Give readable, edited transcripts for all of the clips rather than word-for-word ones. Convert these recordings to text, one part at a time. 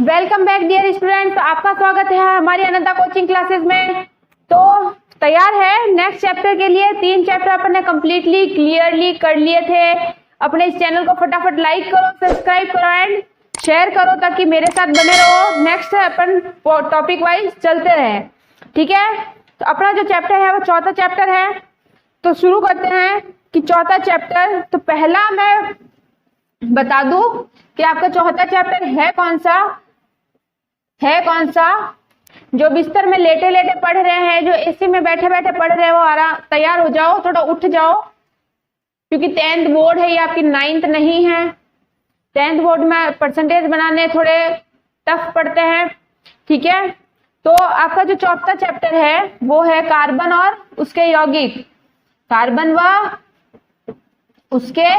Welcome back dear students, आपका स्वागत है हमारी अनंता कोचिंग क्लासेस में। तो तैयार है नेक्स्ट चैप्टर के लिए। 3 चैप्टर अपन ने कम्प्लीटली क्लियरली कर लिए थे। अपने इस चैनल को फटाफट लाइक करो, सब्सक्राइब करो एंड शेयर करो ताकि मेरे साथ बने रहो। नेक्स्ट अपन टॉपिक वाइज चलते रहे, ठीक है। तो अपना जो चैप्टर है वो चौथा चैप्टर है। तो शुरू करते हैं कि चौथा चैप्टर। तो पहला मैं बता दूं कि आपका चौथा चैप्टर है कौन सा। जो बिस्तर में लेटे लेटे पढ़ रहे हैं, जो एसी में बैठे बैठे पढ़ रहे हैं, वो आराम तैयार हो जाओ, थोड़ा उठ जाओ, क्योंकि 10th बोर्ड है, ये आपकी 9th नहीं है। 10th बोर्ड में परसेंटेज बनाने थोड़े टफ पड़ते हैं, ठीक है। तो आपका जो चौथा चैप्टर है वो है कार्बन और उसके यौगिक। कार्बन व उसके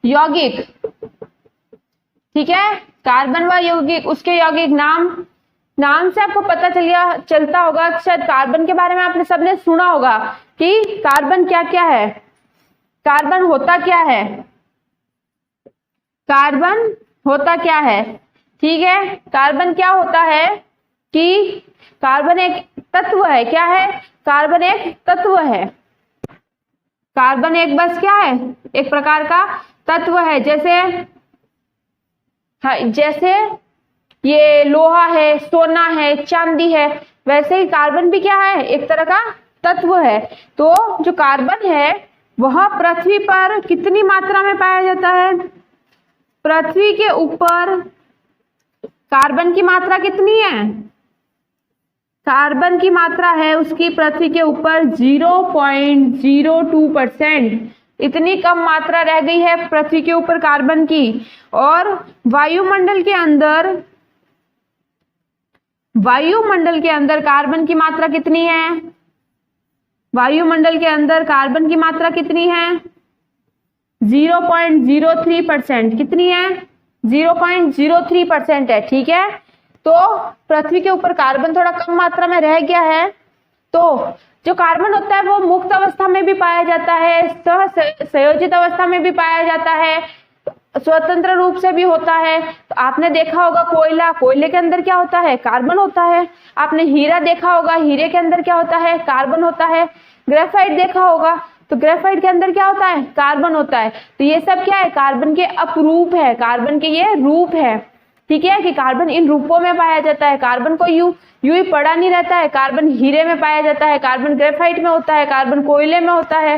यौगिक, ठीक है। कार्बन व यौगिक, उसके यौगिक। नाम से आपको पता चलता होगा, शायद कार्बन के बारे में आपने सबने सुना होगा कि कार्बन क्या क्या है, कार्बन होता क्या है, कार्बन होता क्या है, ठीक है। कार्बन क्या होता है कि कार्बन एक तत्व है। क्या है? कार्बन एक तत्व है। कार्बन एक बस क्या है? एक प्रकार का तत्व है। जैसे ये लोहा है, सोना है, चांदी है, वैसे ही कार्बन भी क्या है? एक तरह का तत्व है। तो जो कार्बन है वह पृथ्वी पर कितनी मात्रा में पाया जाता है? पृथ्वी के ऊपर कार्बन की मात्रा कितनी है? कार्बन की मात्रा है उसकी पृथ्वी के ऊपर 0.02%। इतनी कम मात्रा रह गई है पृथ्वी के ऊपर कार्बन की। और वायुमंडल के अंदर कार्बन की मात्रा कितनी है? वायुमंडल के अंदर कार्बन की मात्रा कितनी है? 0.03%। कितनी है? 0.03% है, ठीक है। तो पृथ्वी के ऊपर कार्बन थोड़ा कम मात्रा में रह गया है। तो जो कार्बन होता है वो मुक्त अवस्था में भी पाया जाता है, संयोजित अवस्था में भी पाया जाता है, स्वतंत्र रूप से भी होता है। तो आपने देखा होगा कोयले के अंदर क्या होता है? कार्बन होता है। आपने हीरा देखा होगा, हीरे के अंदर क्या होता है? कार्बन होता है। ग्रेफाइट देखा होगा, तो ग्रेफाइट के अंदर क्या होता है? कार्बन होता है। तो ये सब क्या है? कार्बन के अपरूप है, कार्बन के ये रूप है, ठीक है, कि कार्बन इन रूपों में पाया जाता है। कार्बन को यूं ही पड़ा नहीं रहता है। कार्बन हीरे में पाया जाता है, कार्बन ग्रेफाइट में होता है, कार्बन कोयले में होता है,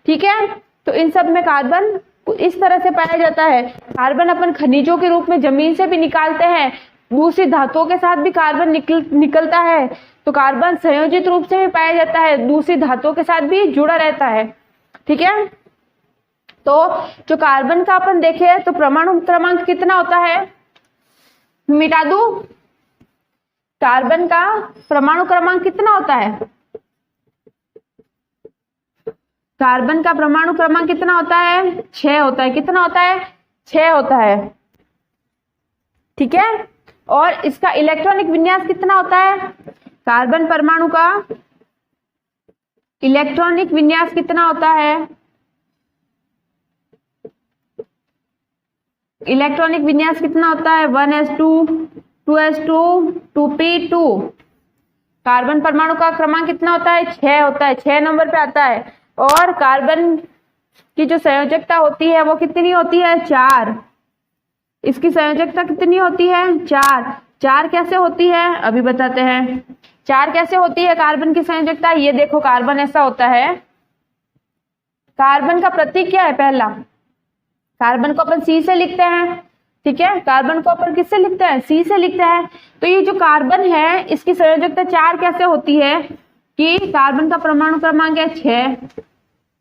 ठीक है। तो इन सब में कार्बन इस तरह से पाया जाता है। कार्बन अपन खनिजों के रूप में जमीन से भी निकालते हैं, दूसरी धातुओं के साथ भी कार्बन निकलता है। तो कार्बन संयोजित रूप से भी पाया जाता है, दूसरी धातुओं के साथ भी जुड़ा रहता है, ठीक है। तो जो कार्बन का अपन देखे तो परमाणु क्रमांक कितना होता है? मिटा दूं? कार्बन का परमाणु क्रमांक कितना होता है? कार्बन का परमाणु क्रमांक कितना होता है? 6 होता है। कितना होता है? 6 होता है, ठीक है। और इसका इलेक्ट्रॉनिक विन्यास कितना होता है? कार्बन परमाणु का इलेक्ट्रॉनिक विन्यास कितना होता है? इलेक्ट्रॉनिक विन्यास कितना होता है? 1s2 2s2 2p2। कार्बन परमाणु का क्रमांक कितना होता है? 6 होता है, 6 नंबर पे आता है। और कार्बन की जो संयोजकता होती है वो कितनी होती है? 4। इसकी संयोजकता कितनी होती है? 4 कैसे होती है अभी बताते हैं। 4 कैसे होती है कार्बन की संयोजकता? ये देखो, कार्बन ऐसा होता है। कार्बन का प्रतीक क्या है? पहला कार्बन को अपन C से लिखते हैं, ठीक है। कार्बन को अपन किससे लिखते हैं? C से लिखते हैं। तो ये जो कार्बन है इसकी संयोजकता 4 कैसे होती है कि कार्बन का परमाणु क्रमांक है 6,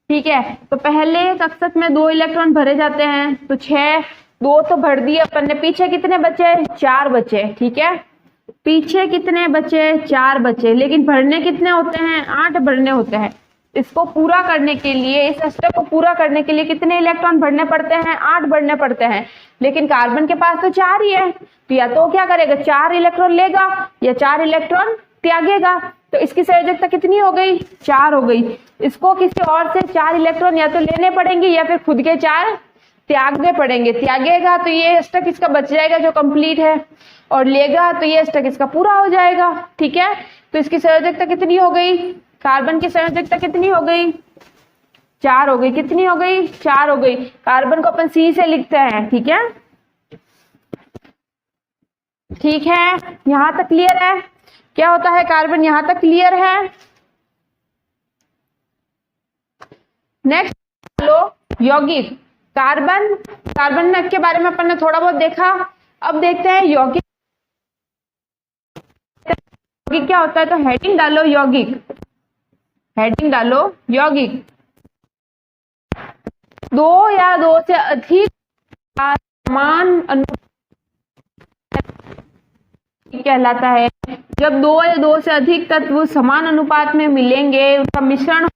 ठीक है। तो पहले कक्षक में 2 इलेक्ट्रॉन भरे जाते हैं, तो 6 2 तो भर दिए अपन ने। पीछे कितने बचे? 4 बचे, ठीक है। पीछे कितने बचे? 4 बचे। लेकिन भरने कितने होते हैं? 8 भरने होते हैं। इसको पूरा करने के लिए, इस स्टेप को पूरा करने के लिए कितने इलेक्ट्रॉन भरने पड़ते हैं? 8 भरने पड़ते हैं। लेकिन कार्बन के पास तो 4 ही है, तो या तो क्या करेगा? 4 इलेक्ट्रॉन लेगा या 4 इलेक्ट्रॉन त्यागेगा। तो इसकी संयोजकता कितनी हो गई? 4 हो गई। इसको किसी और से 4 इलेक्ट्रॉन या तो लेने पड़ेंगे या फिर खुद के 4 त्यागने पड़ेंगे। त्यागेगा तो ये अष्टक इसका बच जाएगा जो कंप्लीट है, और लेगा तो ये अष्टक इसका पूरा हो जाएगा। ठीक है, तो इसकी संयोजकता कितनी हो गई? कार्बन की संयोजकता कितनी हो गई? 4 हो गई। कितनी हो गई? 4 हो गई। कार्बन को अपन C से लिखते हैं। ठीक है, ठीक है, यहां तक क्लियर है? क्या होता है कार्बन? यहां तक क्लियर है? नेक्स्ट लो यौगिक। कार्बन, कार्बन के बारे में अपन ने थोड़ा बहुत देखा। अब देखते हैं यौगिक। यौगिक क्या होता है? तो हेडिंग डालो यौगिक, हेडिंग डालो यौगिक। 2 या 2 से अधिक समान अनुपात कहलाता है। जब 2 या 2 से अधिक तत्व समान अनुपात में मिलेंगे, उनका मिश्रण,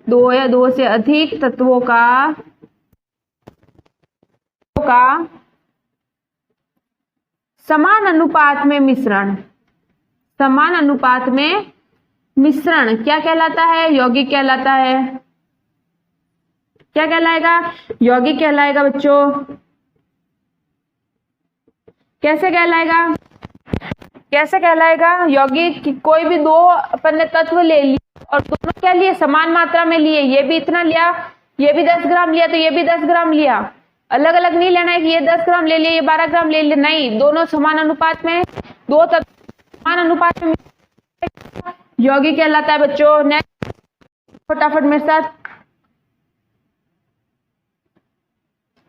2 या 2 से अधिक तत्वों का समान अनुपात में मिश्रण, समान अनुपात में मिश्रण क्या कहलाता है? यौगिक कहलाता है। क्या कहलाएगा? यौगिक कहलाएगा बच्चों। कैसे कहलाएगा? कैसे कहलाएगा यौगिक? कि कोई भी 2 अपन ने तत्व ले लिए और दोनों क्या लिए? समान मात्रा में लिए। ये भी इतना लिया, ये भी 10 ग्राम लिया, तो ये भी 10 ग्राम लिया। अलग अलग नहीं लेना है कि ये 10 ग्राम ले लिया, ये 12 ग्राम ले लिया, नहीं, दोनों समान अनुपात में, 2 तत्व समान अनुपात में यौगिक कहलाता है बच्चों। नेक्स्ट फटाफट मेरे साथ।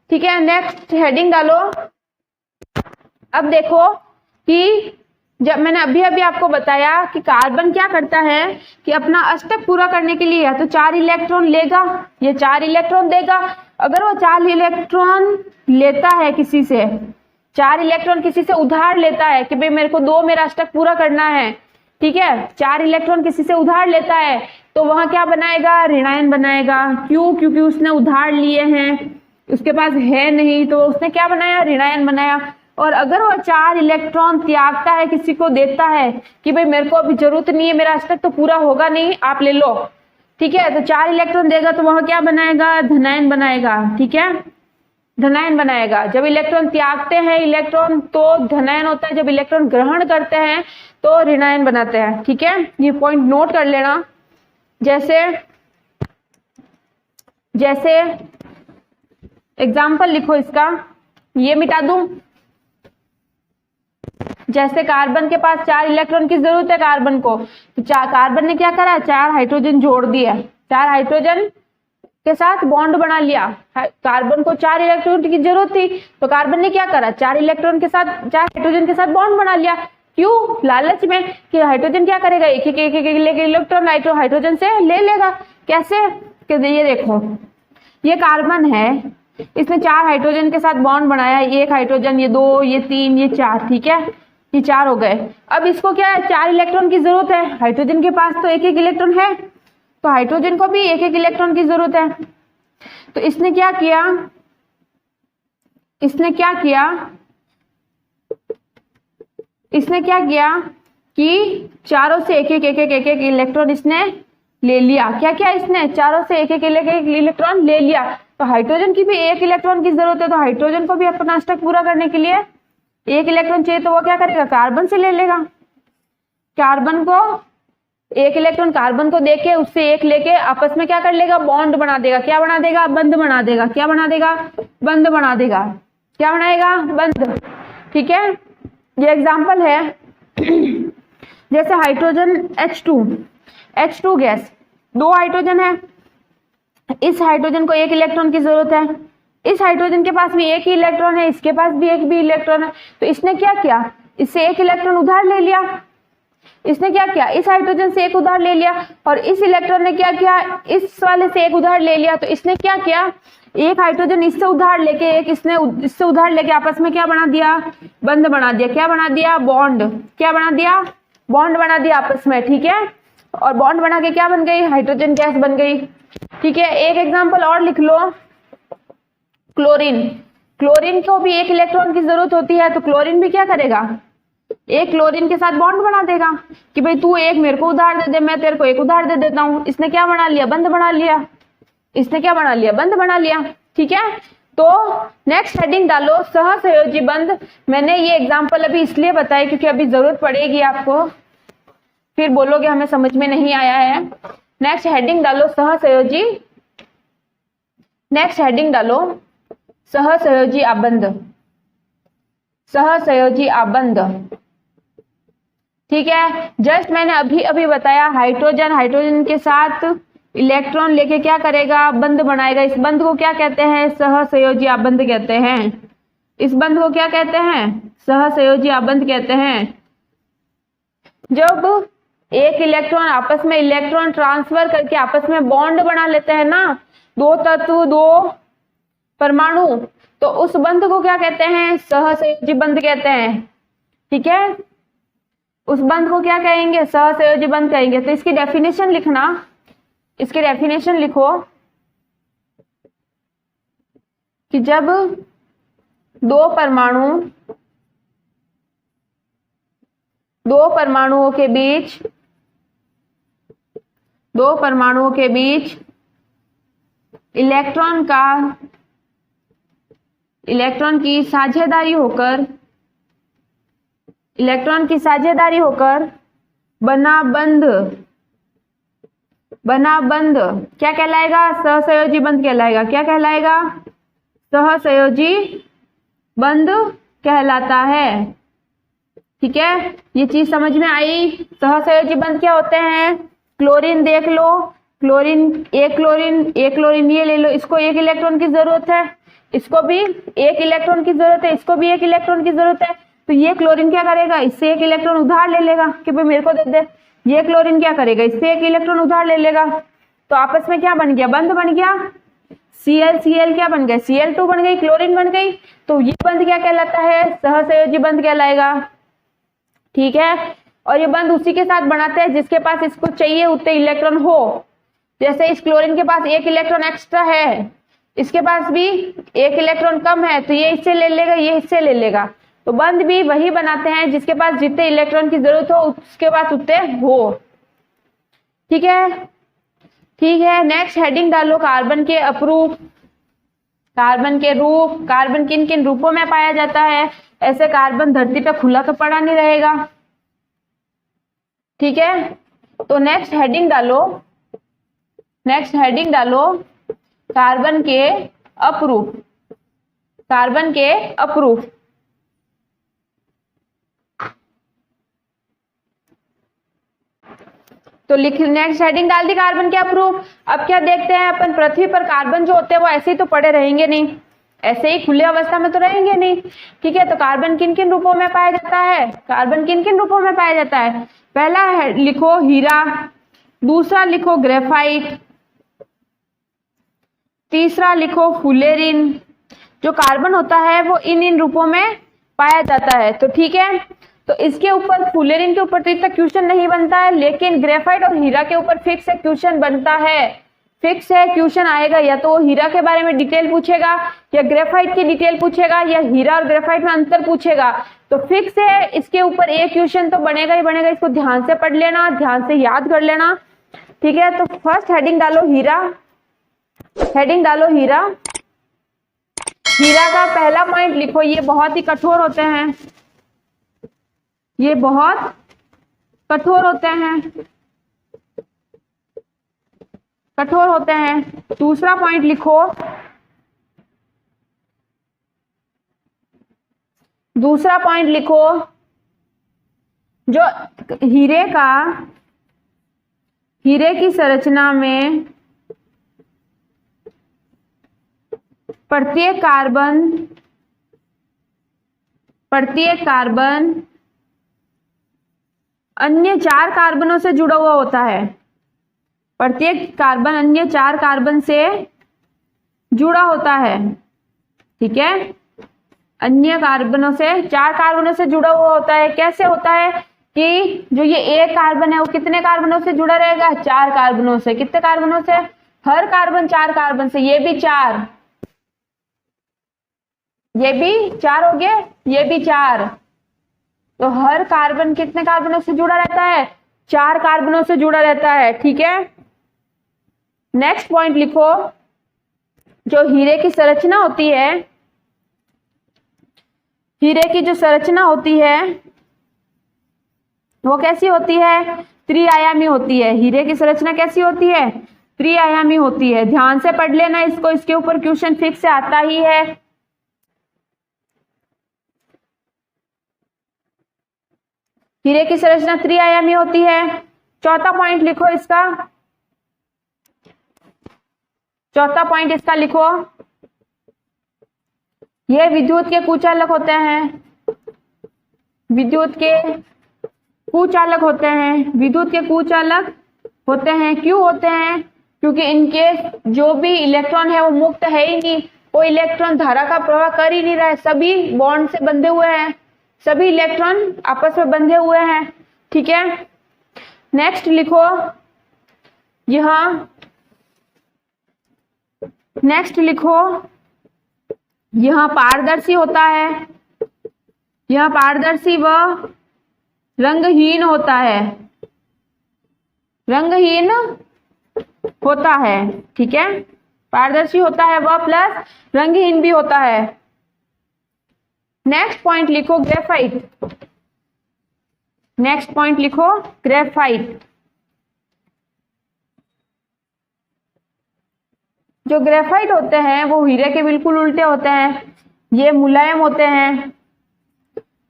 ठीक है, नेक्स्ट हेडिंग डालो। अब देखो कि जब मैंने अभी अभी आपको बताया कि कार्बन क्या करता है कि अपना अष्टक पूरा करने के लिए या तो 4 इलेक्ट्रॉन लेगा, ये 4 इलेक्ट्रॉन देगा। अगर वो 4 इलेक्ट्रॉन लेता है किसी से, 4 इलेक्ट्रॉन किसी से उधार लेता है कि भाई मेरे को 2 मेरा अष्टक पूरा करना है, ठीक है, 4 इलेक्ट्रॉन किसी से उधार लेता है, तो वहां क्या बनाएगा? ऋणायन बनाएगा। क्यों? क्योंकि उसने उधार लिए हैं, उसके पास है नहीं, तो उसने क्या बनाया? ऋणायन बनाया। और अगर वो 4 इलेक्ट्रॉन त्यागता है, किसी को देता है कि भाई मेरे को अभी जरूरत नहीं है, मेरा अष्टक तो पूरा होगा नहीं, आप ले लो, ठीक है, तो 4 इलेक्ट्रॉन देगा, तो वह क्या बनाएगा? धनायन बनाएगा। ठीक है, धनायन बनाएगा। जब इलेक्ट्रॉन त्यागते हैं इलेक्ट्रॉन तो धनायन होता है, जब इलेक्ट्रॉन ग्रहण करते हैं तो ऋणायन बनाते हैं। ठीक है, ये पॉइंट नोट कर लेना। जैसे एग्जाम्पल लिखो इसका, ये मिटा दूं। जैसे कार्बन के पास 4 इलेक्ट्रॉन की जरूरत है कार्बन को, तो कार्बन ने क्या करा? 4 हाइड्रोजन जोड़ दिया, 4 हाइड्रोजन के साथ बॉन्ड बना लिया। कार्बन को 4 इलेक्ट्रॉन की जरूरत थी, तो कार्बन ने क्या करा? 4 इलेक्ट्रॉन के साथ, 4 हाइड्रोजन के साथ बॉन्ड बना लिया। क्यों? लालच में कि हाइड्रोजन क्या करेगा? एक इलेक्ट्रॉन हाइड्रोजन से ले लेगा। कैसे? कि ये देखो, ये कार्बन है, इसने 4 हाइड्रोजन के साथ बॉन्ड बनाया, 1 हाइड्रोजन, ये 2, ये 3, ये 4, ठीक है, ये 4 हो गए। अब इसको क्या है? 4 इलेक्ट्रॉन की जरूरत है। हाइड्रोजन के पास तो 1 इलेक्ट्रॉन है, तो हाइड्रोजन को भी 1 इलेक्ट्रॉन की जरूरत है। तो इसने क्या किया? इसने क्या किया कि चारों से एक एक इलेक्ट्रॉन इसने ले लिया। क्या किया इसने? चारों से एक इलेक्ट्रॉन ले लिया। तो हाइड्रोजन की भी 1 इलेक्ट्रॉन की जरूरत है, तो हाइड्रोजन को भी अपना अष्टक पूरा करने के लिए 1 इलेक्ट्रॉन चाहिए, तो वो क्या करेगा? कार्बन से ले लेगा। कार्बन को 1 इलेक्ट्रॉन कार्बन को देके उससे 1 लेके आपस में क्या कर लेगा? बॉन्ड बना देगा। क्या बना देगा? बंध बना देगा। क्या बना देगा? बंध बना देगा। क्या बनाएगा? बंध। ठीक है, ये एग्जाम्पल है। जैसे हाइड्रोजन H2 गैस, 2 हाइड्रोजन है, इस हाइड्रोजन को 1 इलेक्ट्रॉन की जरूरत है, इस हाइड्रोजन के पास भी 1 ही इलेक्ट्रॉन है, इसके पास भी 1 भी इलेक्ट्रॉन है, तो इसने क्या किया? इससे 1 इलेक्ट्रॉन उधार ले लिया। इसने क्या किया? इस हाइड्रोजन से 1 उधार ले लिया, और इस इलेक्ट्रॉन ने क्या किया? इस वाले से 1 उधार ले लिया। तो इसने क्या किया? 1 हाइड्रोजन इससे उधार लेके, 1 इसने इससे उधार लेके आपस में क्या बना दिया? बंध बना दिया। क्या बना दिया? बॉन्ड। क्या बना दिया? बॉन्ड बना दिया आपस में। ठीक है, और बॉन्ड बना के क्या बन गई? हाइड्रोजन गैस बन गई। ठीक है, एक एग्जाम्पल और लिख लो, क्लोरीन। क्लोरीन को भी 1 इलेक्ट्रॉन की जरूरत होती है, तो क्लोरीन भी क्या करेगा? 1 क्लोरीन के साथ बॉन्ड बना देगा कि भाई तू 1 मेरे को उधार दे दे, मैं तेरे को 1 उधार दे देता हूं। इसने क्या बना लिया? बंध बना लिया। इसने क्या बना लिया, बंध बना लिया। ठीक है, तो नेक्स्ट हेडिंग डालो सहसंयोजी बंध। मैंने ये एग्जांपल अभी इसलिए बताया क्योंकि अभी जरूरत पड़ेगी आपको, फिर बोलोगे हमें समझ में नहीं आया है। नेक्स्ट हेडिंग डालो सहसंयोजी, नेक्स्ट हेडिंग डालो सहसंयोजी आबंध, सहसंयोजी आबंध। ठीक है, जस्ट मैंने अभी अभी बताया हाइड्रोजन हाइड्रोजन के साथ इलेक्ट्रॉन लेके क्या करेगा, बंध बनाएगा। इस बंध को क्या कहते हैं, सहसंयोजी आबंध कहते हैं। इस बंध को क्या कहते हैं, सहसंयोजी आबंध कहते हैं। जब एक इलेक्ट्रॉन आपस में इलेक्ट्रॉन ट्रांसफर करके आपस में बॉन्ड बना लेते हैं ना, दो तत्व दो परमाणु, तो उस बंध को क्या कहते हैं, सहसंयोजी बंध कहते हैं। ठीक है, उस बंध को क्या कहेंगे, सहसंयोजी बंध कहेंगे। तो इसकी डेफिनेशन लिखना, इसकी डेफिनेशन लिखो कि जब दो परमाणुओं के बीच इलेक्ट्रॉन की साझेदारी होकर बना बंध क्या कहलाएगा, सहसंयोजी बंध कहलाएगा। क्या कहलाएगा, सहसंयोजी बंध कहलाता है। ठीक है, ये चीज समझ में आई। सहसंयोजी बंध क्या होते हैं, क्लोरीन देख लो, एक क्लोरीन ये ले लो, इसको एक इलेक्ट्रॉन की जरूरत है, इसको भी एक इलेक्ट्रॉन की जरूरत है, इसको भी एक इलेक्ट्रॉन की जरूरत है। तो ये क्लोरीन क्या करेगा, इससे एक इलेक्ट्रॉन उधार ले लेगा कि भाई मेरे को दे दे। ये क्लोरीन क्या करेगा, इससे एक इलेक्ट्रॉन उधार ले लेगा। तो आपस में क्या बन गया, बंध बन गया। Cl क्या बन गया, Cl2 बन गई, क्लोरीन बन गई। तो ये बंध क्या कहलाता है, सहसंयोजी बंध कहलाएगा। ठीक है, और ये बंध उसी के साथ बनाते हैं जिसके पास इसको चाहिए उतने इलेक्ट्रॉन हो। जैसे इस क्लोरीन के पास एक इलेक्ट्रॉन एक्स्ट्रा है, इसके पास भी एक इलेक्ट्रॉन कम है, तो ये इससे ले लेगा, ये इससे ले लेगा। तो बंध भी वही बनाते हैं जिसके पास जितने इलेक्ट्रॉन की जरूरत हो उसके पास उतने हो। ठीक है, ठीक है। नेक्स्ट हेडिंग डालो कार्बन के अपरूप, कार्बन के रूप। कार्बन किन किन रूपों में पाया जाता है, ऐसे कार्बन धरती पे खुला तो पड़ा नहीं रहेगा। ठीक है, तो नेक्स्ट हेडिंग डालो कार्बन के अपरूप, कार्बन के अपरूप। तो नेक्स्ट हेडिंग डाल दी कार्बन के अपरूप। अब क्या देखते हैं अपन, पृथ्वी पर कार्बन जो होते हैं वो ऐसे ही तो पड़े रहेंगे नहीं, ऐसे ही खुले अवस्था में तो रहेंगे नहीं। ठीक है, तो कार्बन किन किन रूपों में पाया जाता है, कार्बन किन किन रूपों में पाया जाता है। पहला है लिखो हीरा, दूसरा लिखो ग्रेफाइट, तीसरा लिखो फुलेरिन। जो कार्बन होता है वो इन रूपों में पाया जाता है। तो ठीक है, तो इसके ऊपर फुलेरिन के ऊपर तो इतना क्वेश्चन नहीं बनता है, लेकिन ग्रेफाइट और हीरा के ऊपर फिक्स है क्वेश्चन बनता है, फिक्स है क्वेश्चन आएगा। या तो वो हीरा के बारे में डिटेल पूछेगा, या ग्रेफाइट की डिटेल पूछेगा, या हीरा और ग्रेफाइट में अंतर पूछेगा। तो फिक्स है इसके ऊपर एक क्वेश्चन तो बनेगा ही बनेगा। इसको ध्यान से पढ़ लेना, ध्यान से याद कर लेना। ठीक है, तो फर्स्ट हेडिंग डालो हीरा, हेडिंग डालो हीरा। हीरा का पहला पॉइंट लिखो, ये बहुत ही कठोर होते हैं, ये बहुत कठोर होते हैं, कठोर होते हैं। दूसरा पॉइंट लिखो, दूसरा पॉइंट लिखो, जो हीरे की संरचना में प्रत्येक कार्बन अन्य 4 कार्बनों से जुड़ा हुआ होता है। प्रत्येक कार्बन अन्य 4 कार्बन से जुड़ा होता है। ठीक है, अन्य कार्बनों से 4 कार्बनों से जुड़ा हुआ होता है। कैसे होता है कि जो ये एक कार्बन है वो कितने कार्बनों से जुड़ा रहेगा, 4 कार्बनों से। कितने कार्बनों से, हर कार्बन 4 कार्बन से, ये भी 4, ये भी 4 हो गए, ये भी 4। तो हर कार्बन कितने कार्बनों से जुड़ा रहता है, 4 कार्बनों से जुड़ा रहता है। ठीक है, नेक्स्ट पॉइंट लिखो, जो हीरे की संरचना होती है, हीरे की जो संरचना होती है वो कैसी होती है? त्रिआयामी होती है। हीरे की संरचना कैसी होती है? त्रिआयामी होती है। ध्यान से पढ़ लेना इसको, इसके ऊपर क्वेश्चन फिक्स से आता ही है। हीरे की संरचना त्रिआयामी होती है। चौथा पॉइंट लिखो इसका, चौथा पॉइंट इसका लिखो, ये विद्युत के कुचालक होते हैं, विद्युत के कुचालक होते हैं, विद्युत के कुचालक होते हैं। क्यों होते हैं? क्योंकि इनके जो भी इलेक्ट्रॉन है वो मुक्त है ही नहीं, कोई इलेक्ट्रॉन धारा का प्रवाह कर ही नहीं रहा है, सभी बॉन्ड से बंधे हुए हैं, सभी इलेक्ट्रॉन आपस में बंधे हुए हैं। ठीक है, नेक्स्ट लिखो, यहां नेक्स्ट लिखो, यहां पारदर्शी होता है, यहां पारदर्शी व रंगहीन होता है, रंगहीन होता है। ठीक है, पारदर्शी होता है वह प्लस रंगहीन भी होता है। नेक्स्ट पॉइंट लिखो ग्रेफाइट, नेक्स्ट पॉइंट लिखो ग्रेफाइट। जो ग्रेफाइट होते हैं वो हीरे के बिल्कुल उल्टे होते हैं। ये मुलायम होते हैं,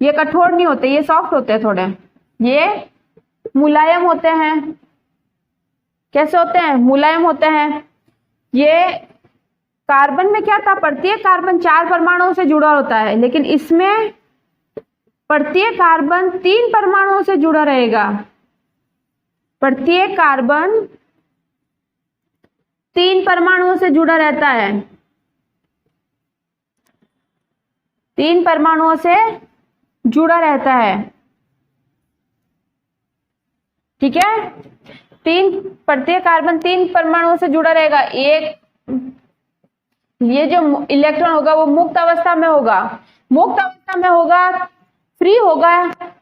ये कठोर नहीं होते, ये सॉफ्ट होते हैं थोड़े, ये मुलायम होते हैं। कैसे होते हैं? मुलायम होते हैं। ये कार्बन में क्या था? प्रत्येक कार्बन 4 परमाणुओं से जुड़ा होता है, लेकिन इसमें प्रत्येक कार्बन 3 परमाणुओं से जुड़ा रहेगा। प्रत्येक कार्बन 3 परमाणुओं से जुड़ा रहता है, 3 परमाणुओं से जुड़ा रहता है। ठीक है, प्रत्येक कार्बन 3 परमाणुओं से जुड़ा रहेगा। एक ये जो इलेक्ट्रॉन होगा वो मुक्त अवस्था में होगा, मुक्त अवस्था में होगा, फ्री होगा।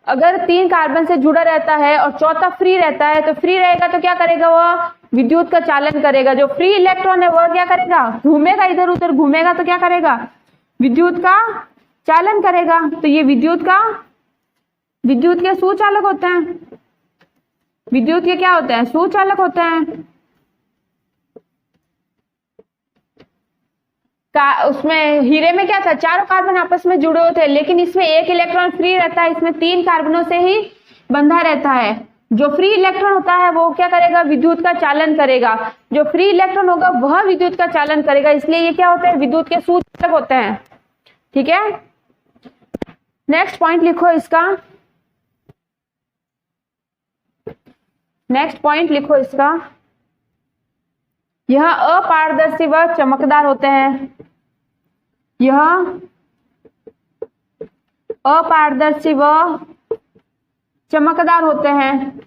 अगर 3 कार्बन से जुड़ा रहता है और चौथा फ्री रहता है, तो फ्री रहेगा तो क्या करेगा? वह विद्युत का चालन करेगा। जो फ्री इलेक्ट्रॉन है वह क्या करेगा? घूमेगा, इधर उधर घूमेगा तो क्या करेगा? विद्युत का चालन करेगा। तो ये विद्युत के सुचालक होते हैं, विद्युत के क्या होते हैं? सुचालक होते हैं। उसमें हीरे में क्या था? 4 कार्बन आपस में जुड़े होते हैं, लेकिन इसमें एक इलेक्ट्रॉन फ्री रहता है, इसमें 3 कार्बनों से ही बंधा रहता है। जो फ्री इलेक्ट्रॉन होता है वो क्या करेगा? विद्युत का चालन करेगा। जो फ्री इलेक्ट्रॉन होगा वह विद्युत का चालन करेगा, इसलिए ये क्या होते हैं? विद्युत के सुचालक होते हैं। ठीक है, नेक्स्ट पॉइंट लिखो इसका, नेक्स्ट पॉइंट लिखो इसका, यह अपारदर्शी व चमकदार होते हैं, यह अपारदर्शी व चमकदार होते हैं,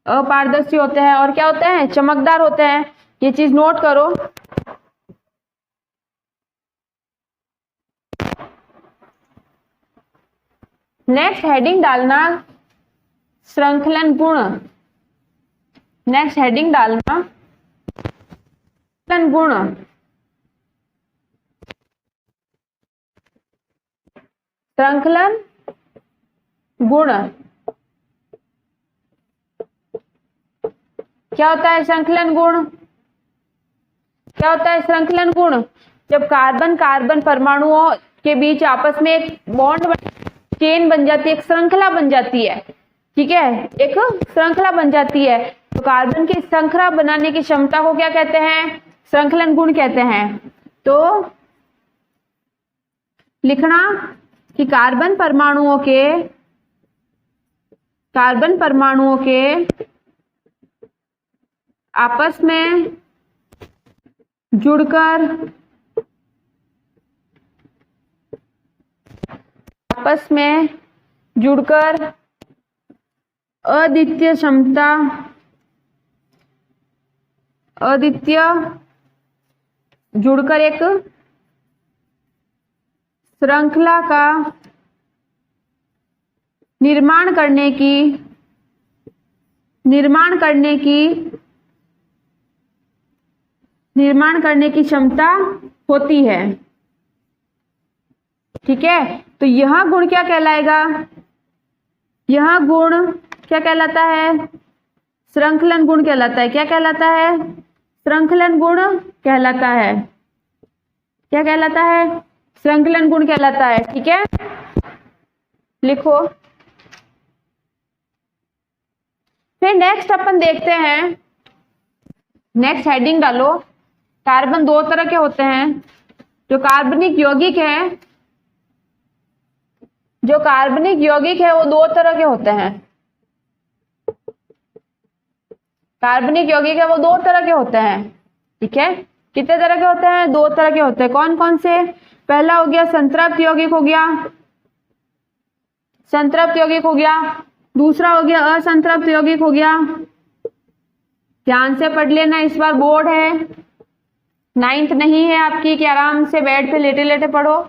अपारदर्शी होते हैं और क्या होते हैं? चमकदार होते हैं। ये चीज नोट करो। नेक्स्ट हेडिंग डालना श्रृंखलन गुण, नेक्स्ट हेडिंग डालना श्रृंखलन गुण। श्रृंखलन गुण क्या होता है? श्रृंखलन गुण क्या होता है? श्रृंखलन गुण जब कार्बन कार्बन परमाणुओं के बीच आपस में एक बॉन्ड चेन बन जाती है, एक श्रृंखला बन जाती है। ठीक है, एक श्रृंखला बन जाती है, तो कार्बन की श्रृंखला बनाने की क्षमता को क्या कहते हैं? श्रृंखलन गुण कहते हैं। तो लिखना कि कार्बन परमाणुओं के आपस में जुड़कर अद्वितीय जुड़कर एक श्रृंखला का निर्माण करने की निर्माण करने की क्षमता होती है। ठीक है, तो यह गुण क्या कहलाएगा? यह गुण क्या कहलाता है? श्रृंखलन गुण कहलाता है। क्या कहलाता है? श्रृंखलन गुण कहलाता है। क्या कहलाता है? श्रृंखलन गुण कहलाता है। ठीक है, लिखो। फिर नेक्स्ट अपन देखते हैं, नेक्स्ट हेडिंग डालो। कार्बन दो तरह के होते हैं। जो कार्बनिक यौगिक है, जो कार्बनिक यौगिक है वो दो तरह के होते हैं। कार्बनिक यौगिक है वो दो तरह के होते हैं। ठीक है, कितने तरह के होते हैं? दो तरह के होते हैं। कौन कौन से? पहला हो गया संतृप्त यौगिक हो गया, संतृप्त यौगिक हो गया। दूसरा हो गया असंतृप्त यौगिक हो गया। ध्यान से पढ़ लेना, इस बार बोर्ड है, 9th नहीं है आपकी कि आराम से बेड पे लेटे लेटे पढ़ो।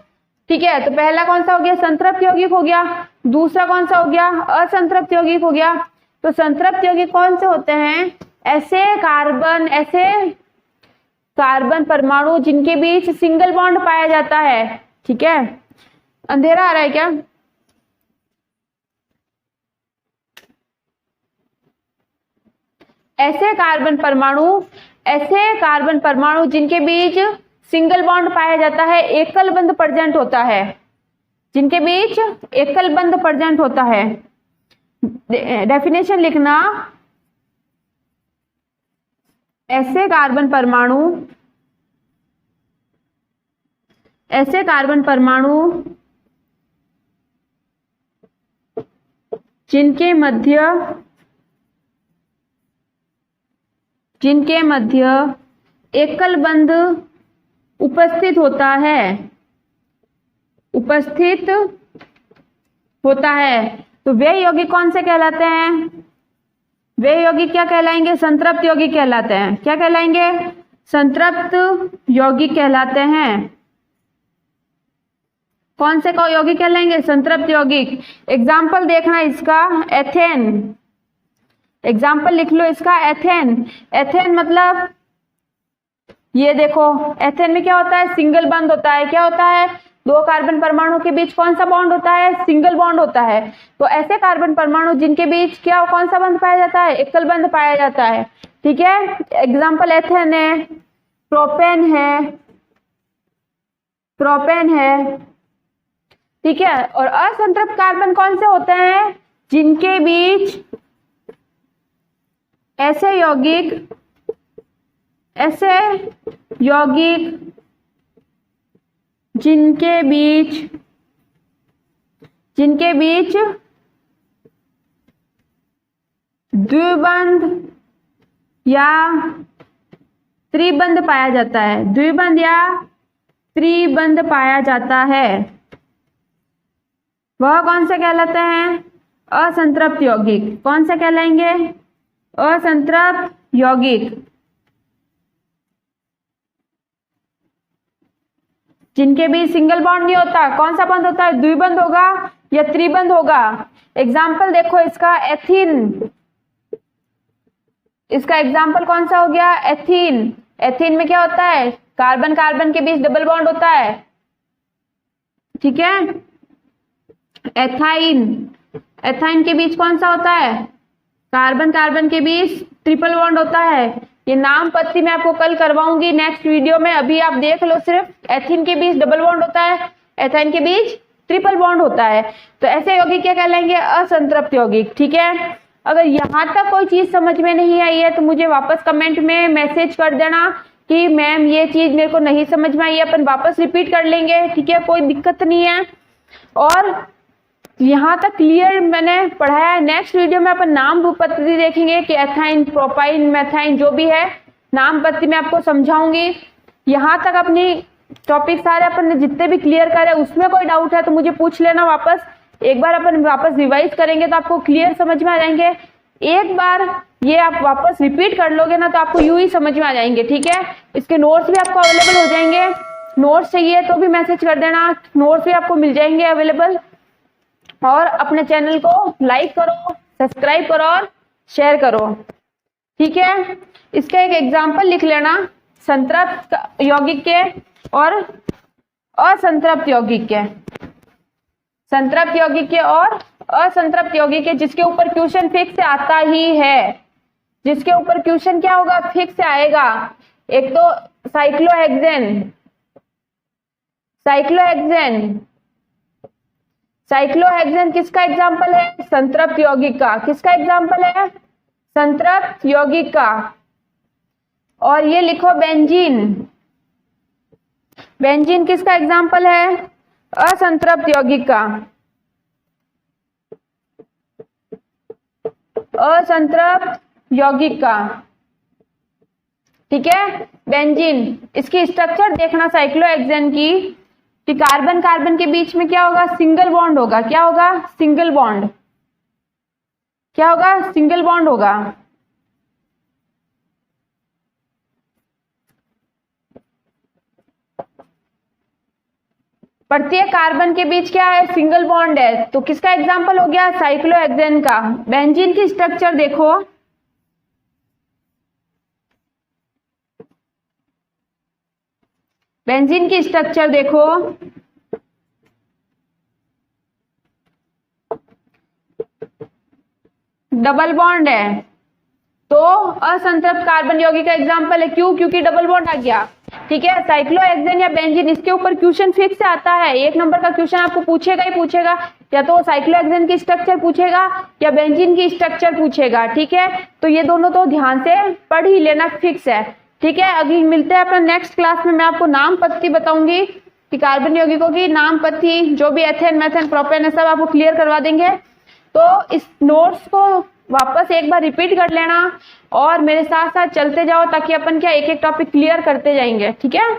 ठीक है, तो पहला कौन सा हो गया? संतृप्त यौगिक हो गया। दूसरा कौन सा हो गया? असंतृप्त यौगिक हो गया। तो संतृप्त यौगिक कौन से होते हैं? ऐसे कार्बन परमाणु जिनके बीच सिंगल बॉन्ड पाया जाता है। ठीक है, अंधेरा आ रहा है क्या? ऐसे कार्बन परमाणु जिनके बीच सिंगल बॉन्ड पाया जाता है, एकल बंध प्रेजेंट होता है, जिनके बीच एकल बंध प्रेजेंट होता है। डेफिनेशन लिखना, ऐसे कार्बन परमाणु जिनके मध्य एकल बंध उपस्थित होता है, तो वे यौगिक कौन से कहलाते हैं? वे यौगिक क्या कहलाएंगे? संतृप्त यौगिक कहलाते हैं। क्या कहलाएंगे? संतृप्त यौगिक कहलाते हैं। कौन से यौगिक कहलाएंगे? संतृप्त यौगिक। एग्जाम्पल देखना इसका, एथेन। एग्जाम्पल लिख लो इसका, एथेन। एथेन मतलब ये देखो, एथेन में क्या होता है? सिंगल बॉन्ड होता है। क्या होता है? दो कार्बन परमाणु के बीच कौन सा बॉन्ड होता है? सिंगल बॉन्ड होता है। तो ऐसे कार्बन परमाणु जिनके बीच क्या कौन सा बंध पाया जाता है? एकल बंध पाया जाता है। ठीक है, एग्जाम्पल एथेन है, प्रोपेन है। ठीक है, और असंतृप्त कार्बन कौन से होते हैं? जिनके बीच ऐसे यौगिक जिनके बीच द्विबंध या त्रिबंध पाया जाता है। द्विबंध या त्रिबंध पाया जाता है, वह कौन से कहलाते हैं? असंतृप्त यौगिक। कौन से कहलाएंगे? असंतृप्त यौगिक। जिनके बीच सिंगल बॉन्ड नहीं होता, कौन सा बंध होता है? द्विबंध होगा या त्रिबंध होगा। एग्जाम्पल देखो इसका, एथीन। इसका एग्जाम्पल कौन सा हो गया? एथीन। एथीन में क्या होता है? कार्बन कार्बन के बीच डबल बॉन्ड होता है। ठीक है, एथाइन के बीच कौन सा होता है? कार्बन कार्बन के बीच ट्रिपल बॉन्ड होता है। ये नाम पत्ती मैं आपको कल करवाऊंगी नेक्स्ट वीडियो में, अभी आप देख लो सिर्फ। एथीन के बीच डबल बॉन्ड होता है, एथाइन के बीच ट्रिपल बॉन्ड होता है। तो ऐसे यौगिक क्या कहलाएंगे? असंतृप्त यौगिक। ठीक है, अगर यहाँ तक कोई चीज समझ में नहीं आई है तो मुझे वापस कमेंट में मैसेज कर देना कि मैम ये चीज मेरे को नहीं समझ में आई है, अपन वापस रिपीट कर लेंगे। ठीक है, कोई दिक्कत नहीं है। और यहाँ तक क्लियर मैंने पढ़ाया है। नेक्स्ट वीडियो में अपन नाम रूप पद्धति देखेंगे कि एथाइन, प्रोपाइन, मेथाइन जो भी है नाम पद्धति में आपको समझाऊंगी। यहाँ तक अपनी टॉपिक सारे अपन ने जितने भी क्लियर करे, उसमें कोई डाउट है तो मुझे पूछ लेना वापस। एक बार अपन वापस रिवाइज करेंगे तो आपको क्लियर समझ में आ जाएंगे। एक बार ये आप वापस रिपीट कर लोगे ना तो आपको यूं ही समझ में आ जाएंगे। ठीक है, इसके नोट्स भी आपको अवेलेबल हो जाएंगे। नोट्स चाहिए तो भी मैसेज कर देना, नोट्स भी आपको मिल जाएंगे अवेलेबल। और अपने चैनल को लाइक करो, सब्सक्राइब करो और शेयर करो। ठीक है, इसका एक एग्जाम्पल लिख लेना। संतृप्त यौगिक के और असंतृप्त यौगिक के, संतृप्त यौगिक के और असंतृप्त यौगिक के, जिसके ऊपर क्वेश्चन फिक्स आता ही है, जिसके ऊपर क्वेश्चन क्या होगा, फिक्स आएगा। एक तो साइक्लोहेक्सेन, साइक्लोहेक्सेन, साइक्लोहेक्सेन किसका एग्जाम्पल है, संतृप्त यौगिक का। किसका एग्जाम्पल है, संतृप्त यौगिक का। और ये लिखो बेंजीन, बेंजीन किसका एग्जाम्पल है, असंतृप्त यौगिक का, असंतृप्त यौगिक का। ठीक है, बेंजीन, इसकी स्ट्रक्चर देखना साइक्लोहेक्सेन की, कि कार्बन कार्बन के बीच में क्या होगा, सिंगल बॉन्ड होगा। क्या होगा, सिंगल बॉन्ड। क्या होगा, सिंगल बॉन्ड होगा। प्रत्येक कार्बन के बीच क्या है, सिंगल बॉन्ड है। तो किसका एग्जाम्पल हो गया, साइक्लोहेक्सेन का। बेंजीन की स्ट्रक्चर देखो, बेंजीन की स्ट्रक्चर देखो, डबल बॉन्ड है, तो असंतृप्त कार्बन यौगिक का एग्जाम्पल है। क्यों, क्योंकि डबल बॉन्ड आ गया। ठीक है, साइक्लोहेक्सेन या बेंजीन, इसके ऊपर क्वेश्चन फिक्स आता है। एक नंबर का क्वेश्चन आपको पूछेगा ही पूछेगा, या तो साइक्लोहेक्सेन की स्ट्रक्चर पूछेगा या बेंजीन की स्ट्रक्चर पूछेगा। ठीक है, तो ये दोनों तो ध्यान से पढ़ ही लेना, फिक्स है। ठीक है, अगली मिलते हैं अपना नेक्स्ट क्लास में। मैं आपको नाम पत्ती बताऊंगी कि कार्बन यौगिकों की नाम पत्ती, जो भी एथेन मेथेन प्रोपेन है, सब आपको क्लियर करवा देंगे। तो इस नोट्स को वापस एक बार रिपीट कर लेना और मेरे साथ साथ चलते जाओ, ताकि अपन क्या एक एक टॉपिक क्लियर करते जाएंगे। ठीक है,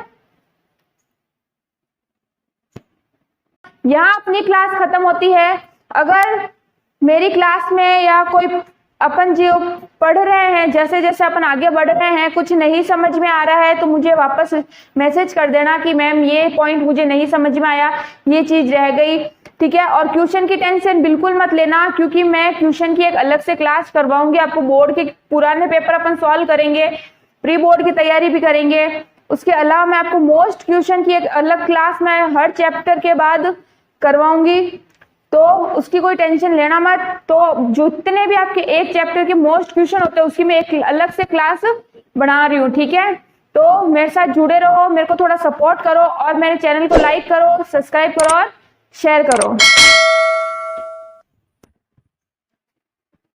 यहाँ अपनी क्लास खत्म होती है। अगर मेरी क्लास में या कोई अपन जो पढ़ रहे हैं, जैसे जैसे अपन आगे बढ़ रहे हैं, कुछ नहीं समझ में आ रहा है, तो मुझे वापस मैसेज कर देना कि मैम ये पॉइंट मुझे नहीं समझ में आया, ये चीज रह गई। ठीक है, और क्वेश्चन की टेंशन बिल्कुल मत लेना, क्योंकि मैं क्वेश्चन की एक अलग से क्लास करवाऊंगी आपको। बोर्ड के पुराने पेपर अपन सॉल्व करेंगे, प्री बोर्ड की तैयारी भी करेंगे। उसके अलावा मैं आपको मोस्ट क्वेश्चन की एक अलग क्लास मैं हर चैप्टर के बाद करवाऊंगी, तो उसकी कोई टेंशन लेना मत। तो जितने भी आपके एक चैप्टर के मोस्ट क्वेश्चन होते हैं, उसकी मैं एक अलग से क्लास बना रही हूँ। ठीक है, तो मेरे साथ जुड़े रहो, मेरे को थोड़ा सपोर्ट करो और मेरे चैनल को लाइक करो, सब्सक्राइब करो और शेयर करो।